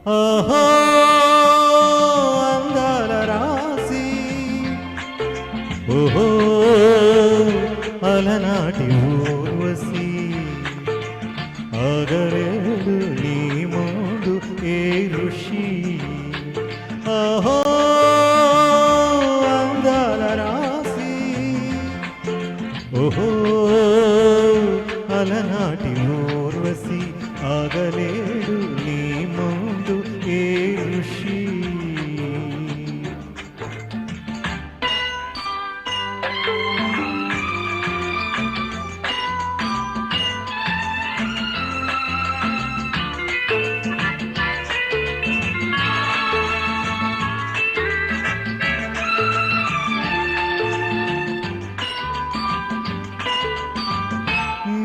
ఓహో అందాల రాసి, ఓహో అలనాటి ఊర్వశి, ఆగలేడు నీ ముందు ఏ ఋషి. ఓహో అందాల రాసి, ఓహో అలనాటి ఊర్వశి, ఆగలేడు నీ ముందు ఏ ఋషి.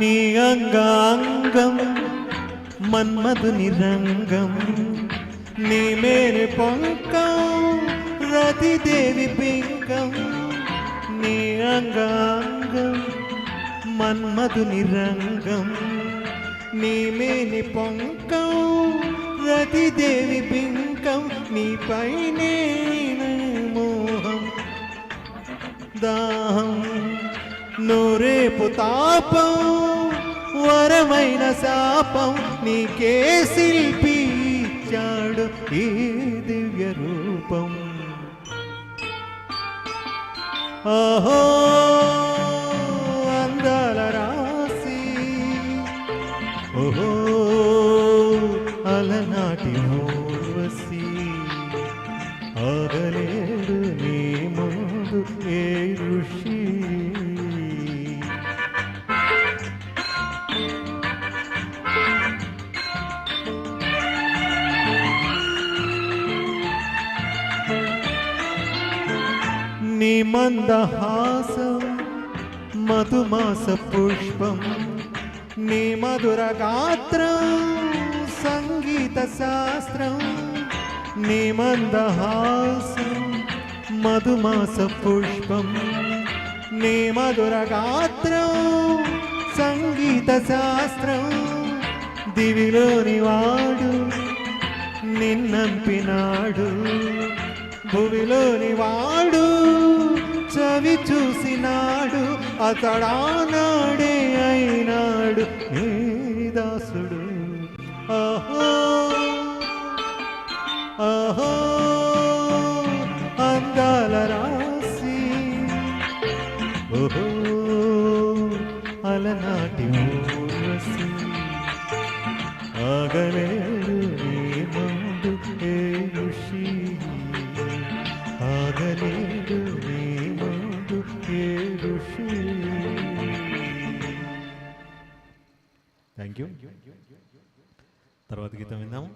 నీ అంగాంగం మన్మధుని రంగం, నీ మేరే పొంకం రతిదేవి పింకం. నీ అంగాంగం మన్మధుని రంగం, నీ మేని పొంకం రతిదేవి పింకం. నీపైనే మోహం దాహం నూరేపు తాపం, వరమైన శాపం నీకే శిల్పి ఇచ్చాడు ఈ దివ్య రూపం. ఓహో అందాల రాసి, ఓహో అలనాటి ఊర్వశి, ఆగలేడు నీ ముందు ఏ ఋషి. నీ మందహాసం మధుమాస పుష్పం, నీ మధుర గాత్రం సంగీత శాస్త్రం. నీ మందహాసం మధుమాస పుష్పం, నీ మధుర గాత్రం సంగీత శాస్త్రం. దివిలోని వాడు నిన్నంపినాడు, భూమిలోని వాడు చవి చూసినాడు. అతడానాడే అయినాడు నీ దాసుడు. ఓహో ఓహో అందాల రాసి, ఓహో అలనాటి ఊర్వశి, ఆగలేడు నీ ముందు ఏ ఋషి, ఆగలేడు నీ ముందు ఏ ఋషి. Thank you. తర్వాత గీతం విందాము.